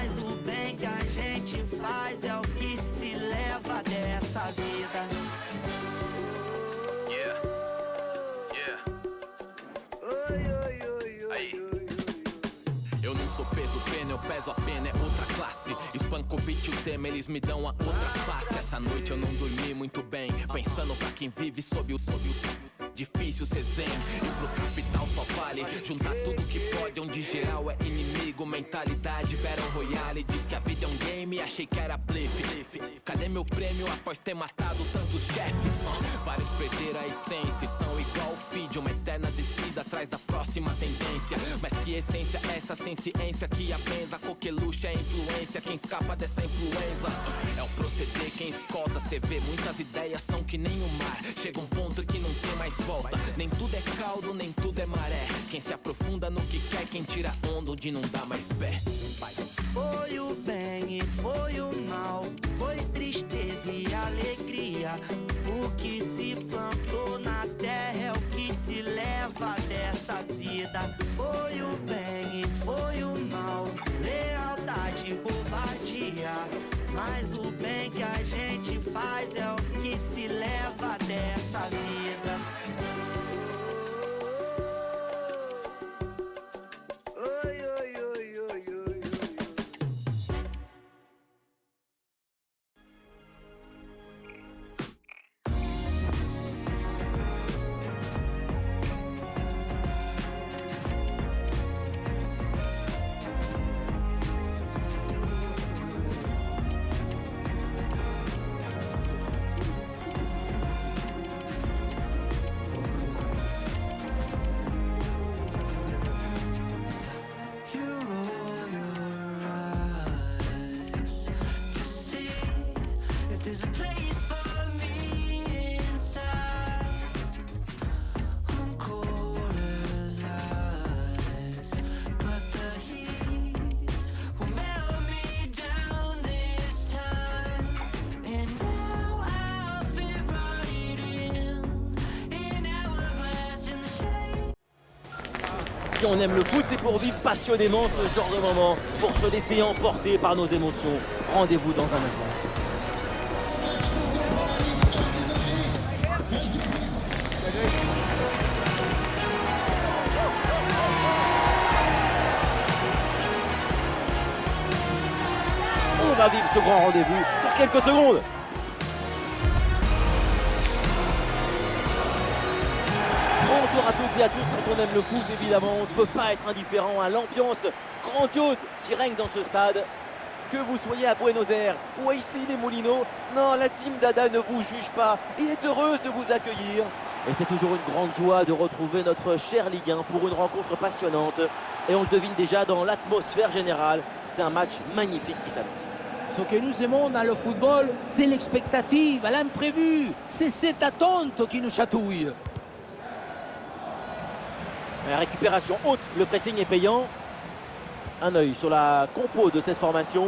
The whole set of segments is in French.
Mas o bem que a gente faz é o que se leva dessa vida. Yeah. Yeah. Aí. Eu não sou peso pena, eu peso a pena, é outra classe. Espanco o beat e o tema, eles me dão a outra face. Essa noite eu não dormi muito bem, pensando pra quem vive sob o difícil ser zen. E pro capital só vale juntar tudo que pode, onde geral é inimigo. Mentalidade Battle Royale, diz que a vida é um game, achei que era blip. Cadê meu prêmio após ter matado tantos chefes? Vários perderam a essência, tão igual o feed, uma eterna descida atrás da próxima tendência. Mas que essência é essa sem ciência que apensa? Coqueluche é influência, quem escapa dessa influenza é o proceder, quem escolta. Cê vê, muitas ideias são que nem o mar, chega um ponto que não tem mais volta. Nem tudo é caldo, nem tudo é maré. Quem se aprofunda no que quer, quem tira onda onde não dá mais pé. Foi o bem e foi o mal, foi tristeza e alegria. O que se plantou na terra é o que se leva dessa vida. Foi o bem e foi o mal, lealdade e covardia. Mas o bem que a gente faz é o que se leva dessa vida. Si on aime le foot, c'est pour vivre passionnément ce genre de moment, pour se laisser emporter par nos émotions. Rendez-vous dans un instant. On va vivre ce grand rendez-vous pour quelques secondes. Bonjour à toutes et à tous, quand on aime le foot, évidemment, on ne peut pas être indifférent à l'ambiance grandiose qui règne dans ce stade. Que vous soyez à Buenos Aires ou à ici les Moulineaux, non, la team Dada ne vous juge pas et est heureuse de vous accueillir. Et c'est toujours une grande joie de retrouver notre cher Ligue 1 pour une rencontre passionnante. Et on le devine déjà dans l'atmosphère générale, c'est un match magnifique qui s'annonce. Ce que nous aimons dans le football, c'est l'expectative, l'imprévu. C'est cette attente qui nous chatouille. La récupération haute, le pressing est payant. Un œil sur la compo de cette formation.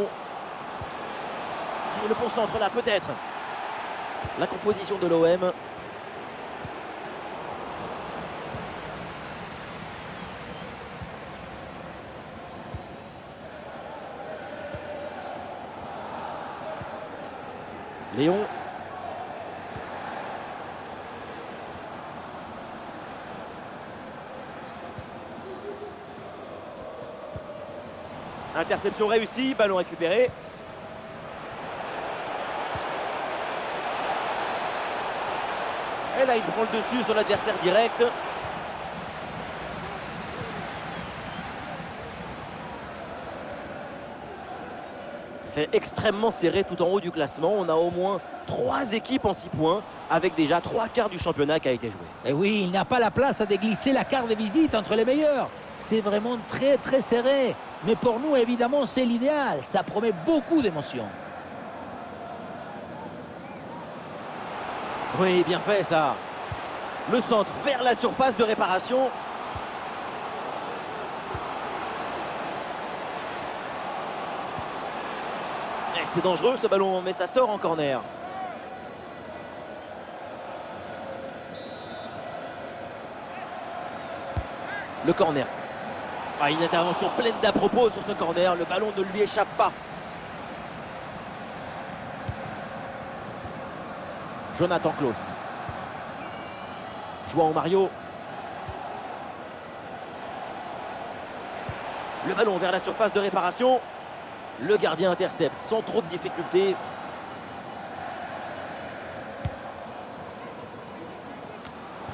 Et le bon centre là, peut-être. La composition de l'OM. Léon. Interception réussie, ballon récupéré. Et là, il prend le dessus sur l'adversaire direct. C'est extrêmement serré tout en haut du classement. On a au moins 3 équipes en 6 points, avec déjà 3/4 du championnat qui a été joué. Et oui, il n'y a pas la place à déglisser la carte de visite entre les meilleurs. C'est vraiment très très serré. Mais pour nous, évidemment, c'est l'idéal. Ça promet beaucoup d'émotions. Oui, bien fait ça. Le centre vers la surface de réparation. C'est dangereux ce ballon, mais ça sort en corner. Le corner. Ah, une intervention pleine d'à propos sur ce corner. Le ballon ne lui échappe pas. Jonathan Klaus. João Mario. Le ballon vers la surface de réparation. Le gardien intercepte sans trop de difficultés.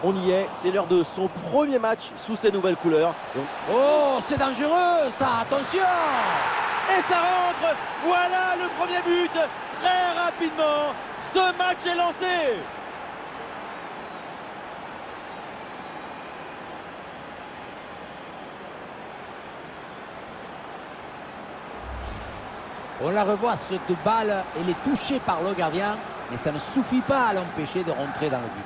On y est, c'est l'heure de son premier match sous ces nouvelles couleurs. Oh, c'est dangereux ça, attention! Et ça rentre! Voilà le premier but! Très rapidement, ce match est lancé! On la revoit, cette balle, elle est touchée par le gardien, mais ça ne suffit pas à l'empêcher de rentrer dans le but.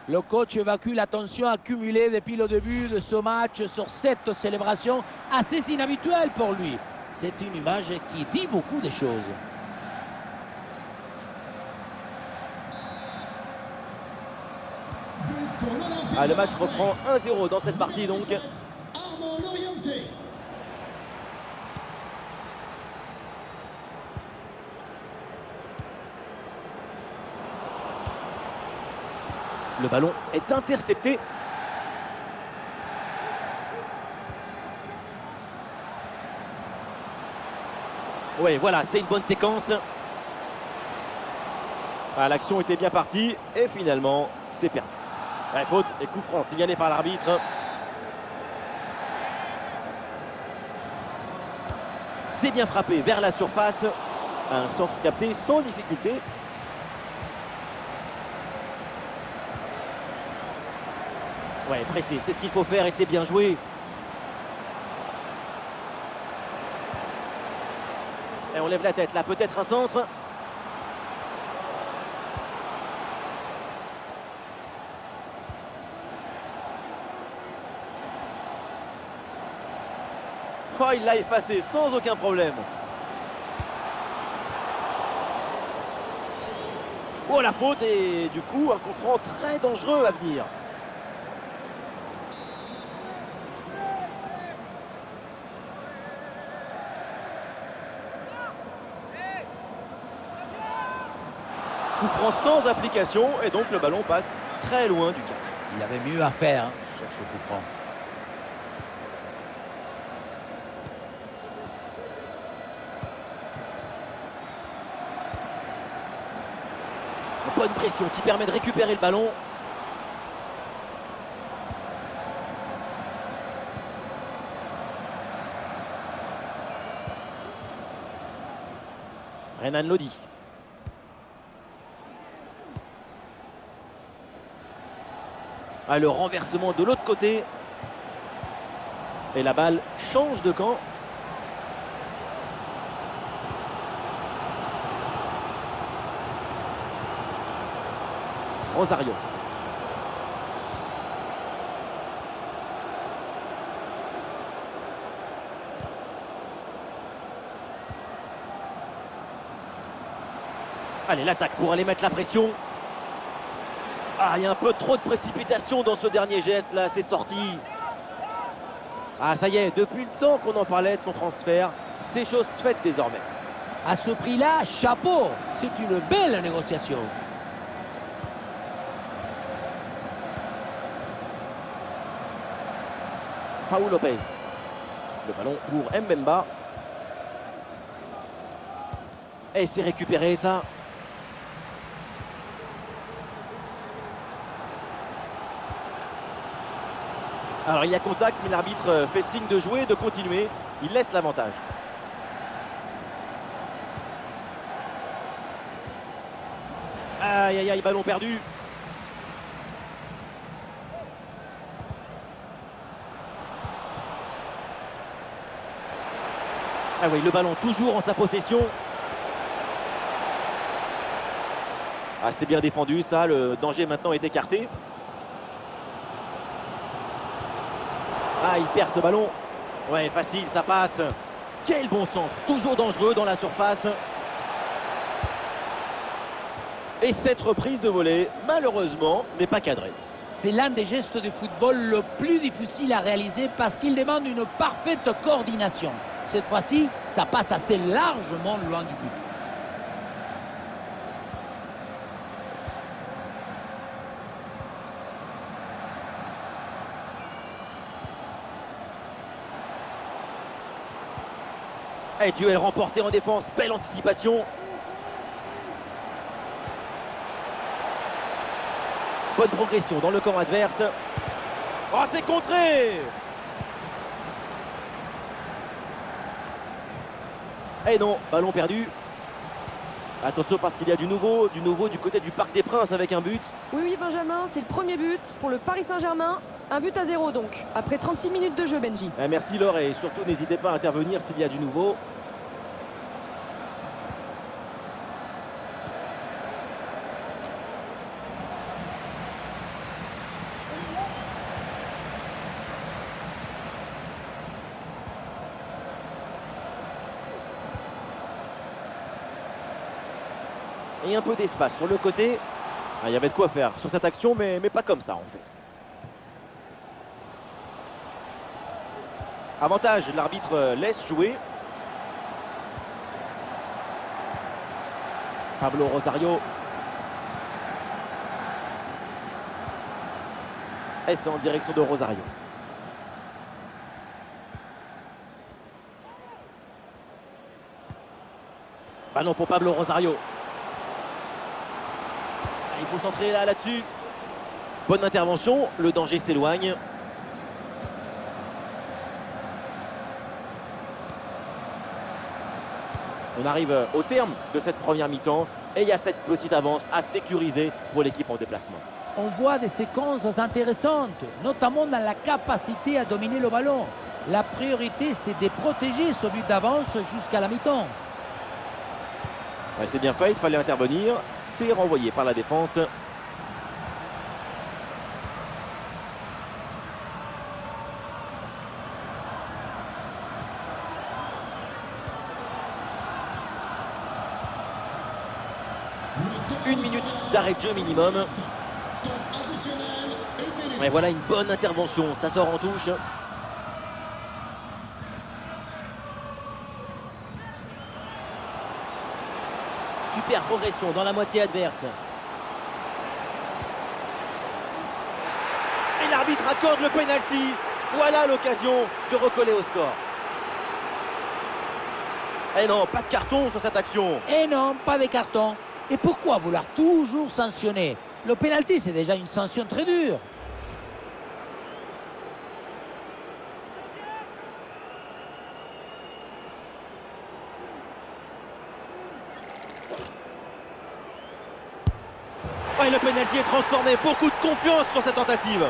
Le coach évacue la tension accumulée depuis le début de ce match sur cette célébration assez inhabituelle pour lui. C'est une image qui dit beaucoup de choses. Ah, le match reprend 1-0 dans cette partie donc. Le ballon est intercepté. Oui, voilà, c'est une bonne séquence. Ah, l'action était bien partie et finalement, c'est perdu. Ouais, faute et coup franc signalé par l'arbitre. C'est bien frappé vers la surface. Un centre capté sans difficulté. Ouais, pressé, c'est ce qu'il faut faire et c'est bien joué. Et on lève la tête là, peut-être un centre. Oh, il l'a effacé sans aucun problème. Oh, la faute et du coup un coup franc très dangereux à venir. Coup franc sans application et donc le ballon passe très loin du cadre. Il avait mieux à faire sur ce coup franc. Bonne pression qui permet de récupérer le ballon. Renan Lodi. Ah, le renversement de l'autre côté. Et la balle change de camp. Rosario. Allez, l'attaque pour aller mettre la pression. Ah, il y a un peu trop de précipitation dans ce dernier geste là, c'est sorti. Ah, ça y est, depuis le temps qu'on en parlait de son transfert, c'est chose faite désormais. À ce prix-là, chapeau, c'est une belle négociation. Paul Lopez. Le ballon pour Mbemba. Et c'est récupéré ça. Alors il y a contact, mais l'arbitre fait signe de jouer, de continuer. Il laisse l'avantage. Aïe aïe aïe, ballon perdu. Ah oui, le ballon toujours en sa possession. Ah, c'est bien défendu ça, le danger maintenant est écarté. Ah, il perd ce ballon. Ouais, facile, ça passe. Quel bon centre, toujours dangereux dans la surface. Et cette reprise de volée, malheureusement, n'est pas cadrée. C'est l'un des gestes de football le plus difficile à réaliser parce qu'il demande une parfaite coordination. Cette fois-ci, ça passe assez largement loin du but. Et duel remporté en défense, belle anticipation. Bonne progression dans le camp adverse. Oh, c'est contré! Et non, ballon perdu. Attention parce qu'il y a du nouveau du côté du Parc des Princes avec un but. Oui, Benjamin, c'est le premier but pour le Paris Saint-Germain. 1-0 donc, après 36 minutes de jeu, Benji. Merci Laure, et surtout n'hésitez pas à intervenir s'il y a du nouveau. Et un peu d'espace sur le côté. Ah, il y avait de quoi faire sur cette action, mais pas comme ça en fait. Avantage, l'arbitre laisse jouer. Pablo Rosario. Et c'est en direction de Rosario. Ballon pour Pablo Rosario. Il faut centrer là-dessus. Bonne intervention, le danger s'éloigne. On arrive au terme de cette première mi-temps et il y a cette petite avance à sécuriser pour l'équipe en déplacement. On voit des séquences intéressantes, notamment dans la capacité à dominer le ballon. La priorité, c'est de protéger ce but d'avance jusqu'à la mi-temps. Ouais, c'est bien fait, il fallait intervenir. C'est renvoyé par la défense. Une minute d'arrêt de jeu minimum. Et voilà une bonne intervention, ça sort en touche. Super progression dans la moitié adverse. Et l'arbitre accorde le penalty. Voilà l'occasion de recoller au score. Et non, pas de carton sur cette action. Et non, pas de carton. Et pourquoi vouloir toujours sanctionner? Le pénalty, c'est déjà une sanction très dure. Oh, et le pénalty est transformé. Beaucoup de confiance sur cette tentative.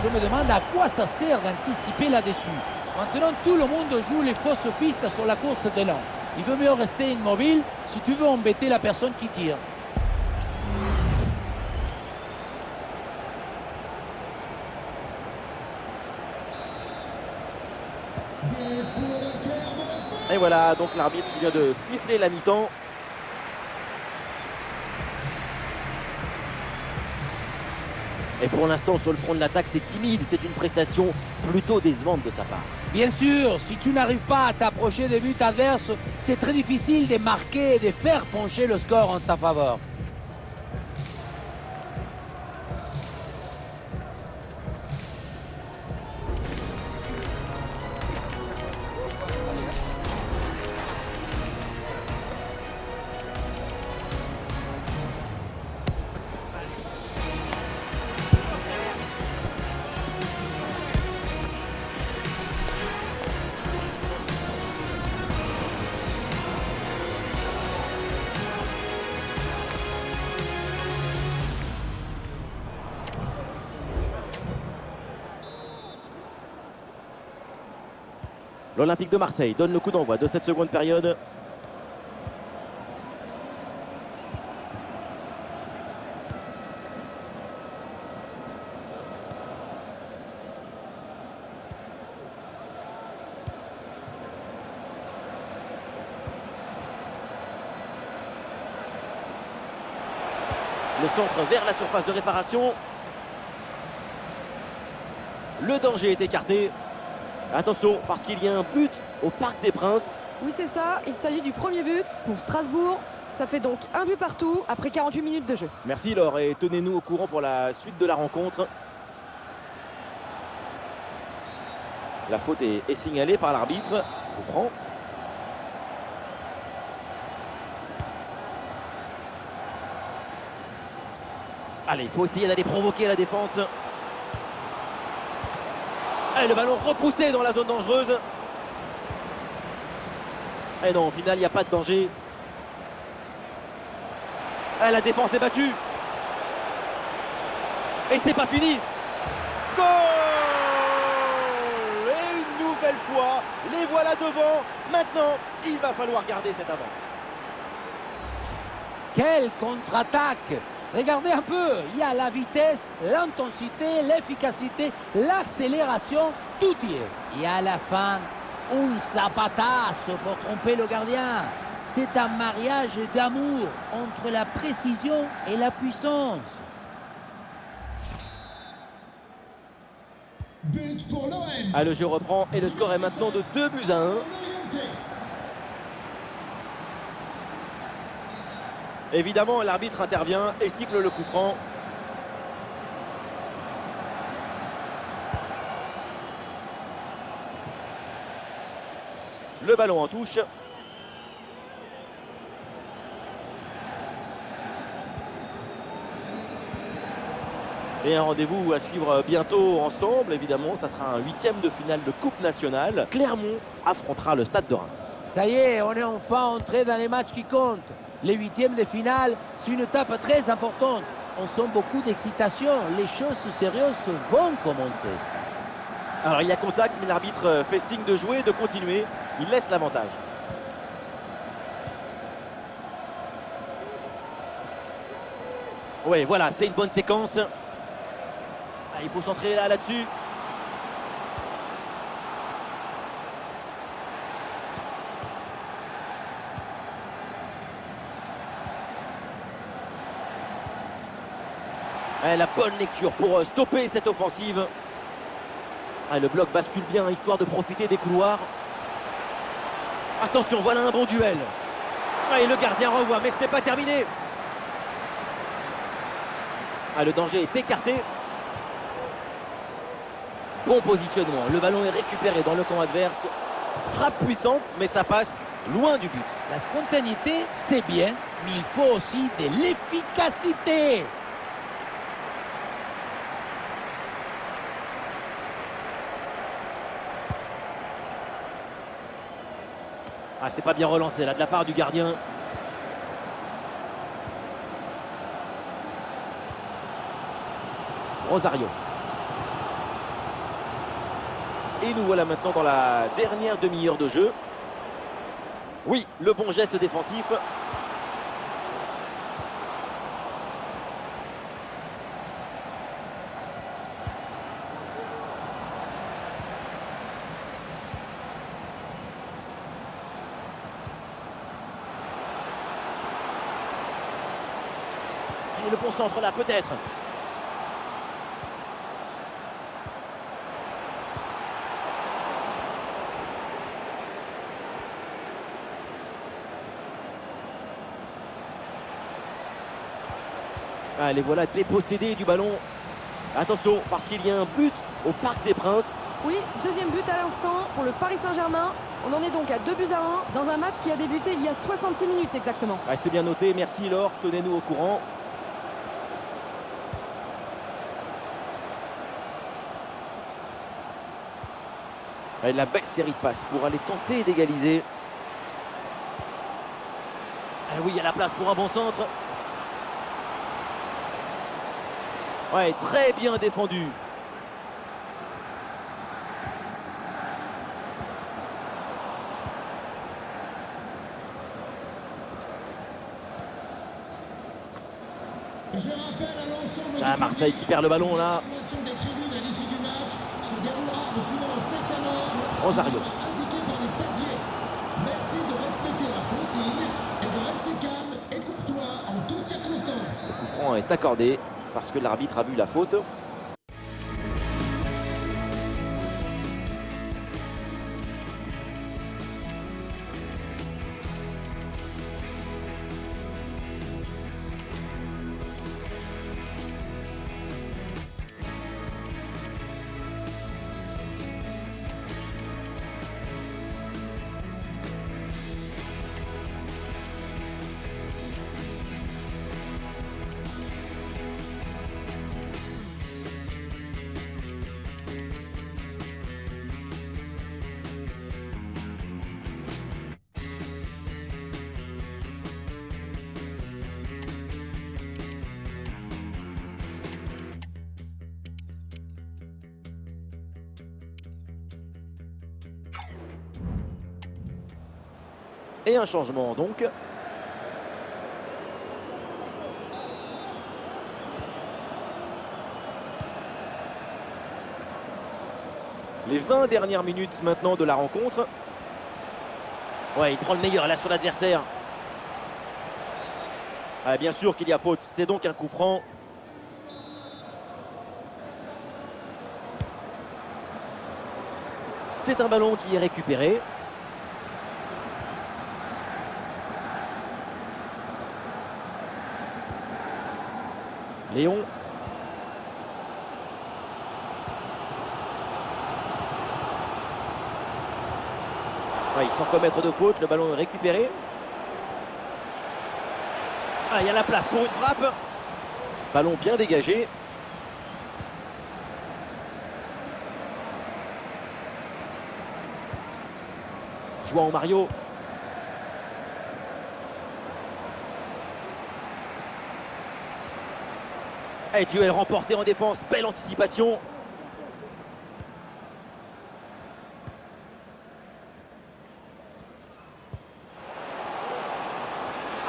Je me demande à quoi ça sert d'anticiper là-dessus. Maintenant, tout le monde joue les fausses pistes sur la course d'élan. Il vaut mieux rester immobile si tu veux embêter la personne qui tire. Et voilà, donc l'arbitre vient de siffler la mi-temps. Et pour l'instant, sur le front de l'attaque, c'est timide. C'est une prestation plutôt décevante de sa part. Bien sûr, si tu n'arrives pas à t'approcher des buts adverses, c'est très difficile de marquer et de faire pencher le score en ta faveur. L'Olympique de Marseille donne le coup d'envoi de cette seconde période. Le centre vers la surface de réparation. Le danger est écarté. Attention, parce qu'il y a un but au Parc des Princes. Oui, c'est ça. Il s'agit du premier but pour Strasbourg. Ça fait donc un but partout après 48 minutes de jeu. Merci Laure et tenez-nous au courant pour la suite de la rencontre. La faute est signalée par l'arbitre. Coup franc. Allez, il faut essayer d'aller provoquer la défense. Et le ballon repoussé dans la zone dangereuse. Et non, au final, il n'y a pas de danger. Et la défense est battue. Et c'est pas fini. Goal! Et une nouvelle fois, les voilà devant. Maintenant, il va falloir garder cette avance. Quelle contre-attaque! Regardez un peu, il y a la vitesse, l'intensité, l'efficacité, l'accélération, tout y est. Et à la fin, un zapatasse pour tromper le gardien. C'est un mariage d'amour entre la précision et la puissance. But pour l'OM. Ah, le jeu reprend et le score est maintenant de 2-1. Évidemment, l'arbitre intervient et siffle le coup franc. Le ballon en touche. Et un rendez-vous à suivre bientôt ensemble, évidemment. Ça sera un 8e de finale de Coupe nationale. Clermont affrontera le Stade de Reims. Ça y est, on est enfin entré dans les matchs qui comptent. Les 8e de finale, c'est une étape très importante. On sent beaucoup d'excitation. Les choses sérieuses vont commencer. Alors il y a contact, mais l'arbitre fait signe de jouer, de continuer. Il laisse l'avantage. Oui, voilà, c'est une bonne séquence. Ah, il faut centrer là-dessus. La bonne lecture pour stopper cette offensive. Le bloc bascule bien, histoire de profiter des couloirs. Attention, voilà un bon duel. Et le gardien renvoie, mais ce n'est pas terminé. Le danger est écarté. Bon positionnement, le ballon est récupéré dans le camp adverse. Frappe puissante, mais ça passe loin du but. La spontanéité, c'est bien, mais il faut aussi de l'efficacité. C'est pas bien relancé là de la part du gardien. Rosario. Et nous voilà maintenant dans la dernière demi-heure de jeu. Oui, le bon geste défensif. Et le bon centre là, peut-être. Les voilà dépossédés du ballon. Attention, parce qu'il y a un but au Parc des Princes. Oui, deuxième but à l'instant pour le Paris Saint-Germain. On en est donc à 2-1 dans un match qui a débuté il y a 66 minutes exactement. C'est bien noté, merci Laure, tenez-nous au courant. La belle série de passes pour aller tenter d'égaliser. Oui, il y a la place pour un bon centre. Ouais, très bien défendu. Je rappelle à l'ensemble Marseille qui perd le ballon là. des tribunes à l'issue du match se déroulera en suivant cette norme Rosario. indiquée par les stadiers. Merci de respecter la consigne et de rester calme et courtois en toutes circonstances. Coup franc franc est accordé parce que l'arbitre a vu la faute. Et un changement donc. Les 20 dernières minutes maintenant de la rencontre. Ouais, il prend le meilleur là sur l'adversaire. Ah, bien sûr qu'il y a faute, c'est donc un coup franc. C'est un ballon qui est récupéré. Léon. Ouais, sans commettre de faute, le ballon est récupéré. Ah, il y a la place pour une frappe. Ballon bien dégagé. João Mario. Et duel remporté en défense, belle anticipation.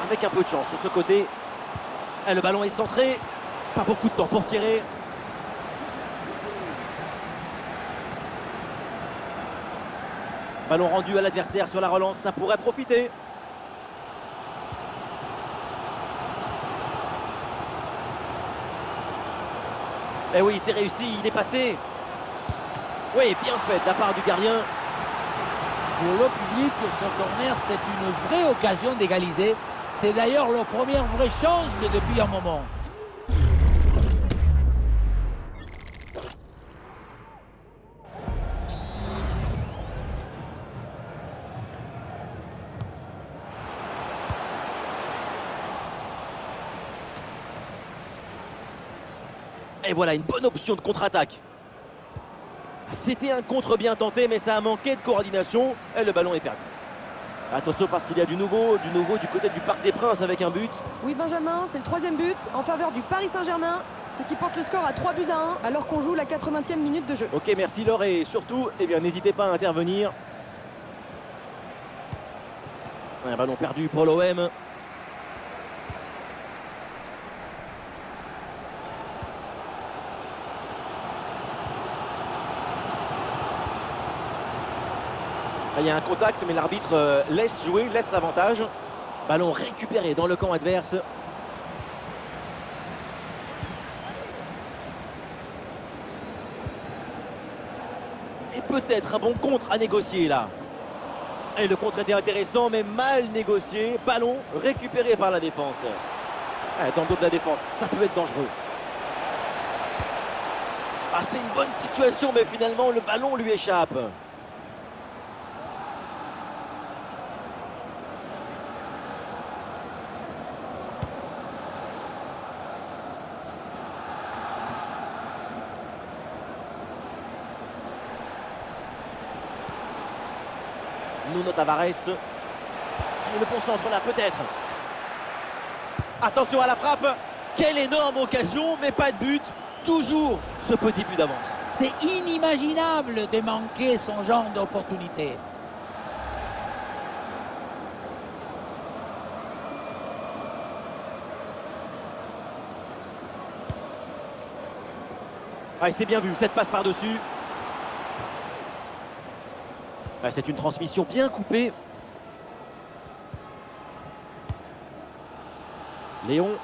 Avec un peu de chance sur ce côté. Et le ballon est centré. Pas beaucoup de temps pour tirer. Ballon rendu à l'adversaire sur la relance, ça pourrait profiter. Et oui, c'est réussi, il est passé. Oui, bien fait de la part du gardien. Pour le public, ce corner, c'est une vraie occasion d'égaliser. C'est d'ailleurs leur première vraie chance depuis un moment. Et voilà une bonne option de contre-attaque. C'était un contre bien tenté, mais ça a manqué de coordination. Et le ballon est perdu. Attention parce qu'il y a du nouveau du côté du Parc des Princes avec un but. Oui Benjamin, c'est le 3e but en faveur du Paris Saint-Germain, ce qui porte le score à 3-1 alors qu'on joue la 80e minute de jeu. Ok, merci Laure et surtout, eh bien, n'hésitez pas à intervenir. Un ballon perdu pour l'OM. Il y a un contact, mais l'arbitre laisse jouer, laisse l'avantage. Ballon récupéré dans le camp adverse. Et peut-être un bon contre à négocier là. Et le contre était intéressant, mais mal négocié. Ballon récupéré par la défense. Dans le dos de la défense, ça peut être dangereux. Ah, c'est une bonne situation, mais finalement, le ballon lui échappe. Nuno Tavares. Et le bon centre là, peut-être. Attention à la frappe. Quelle énorme occasion, mais pas de but. Toujours ce petit but d'avance. C'est inimaginable de manquer son genre d'opportunité. Ah, c'est bien vu, cette passe par-dessus. Ah, c'est une transmission bien coupée. Léon.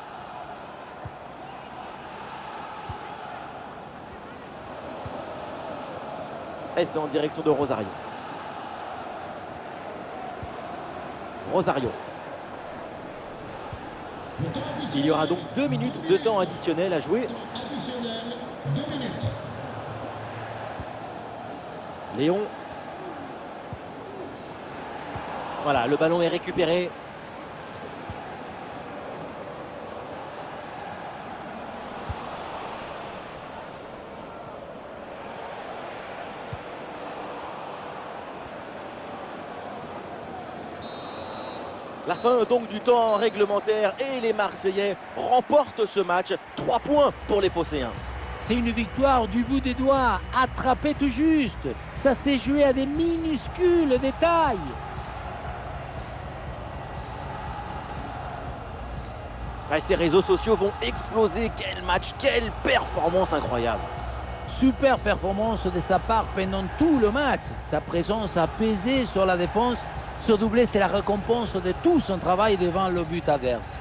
Et c'est en direction de Rosario. Rosario. Le temps additionnel. Il y aura donc 2 minutes de temps additionnel à jouer. Temps additionnel, 2 minutes. Léon. Voilà, le ballon est récupéré. La fin donc du temps réglementaire et les Marseillais remportent ce match. 3 points pour les Phocéens. C'est une victoire du bout des doigts, attrapée tout juste. Ça s'est joué à des minuscules détails. Ah, ces réseaux sociaux vont exploser. Quel match, quelle performance incroyable. Super performance de sa part pendant tout le match. Sa présence a pesé sur la défense. Ce doublé, c'est la récompense de tout son travail devant le but adverse.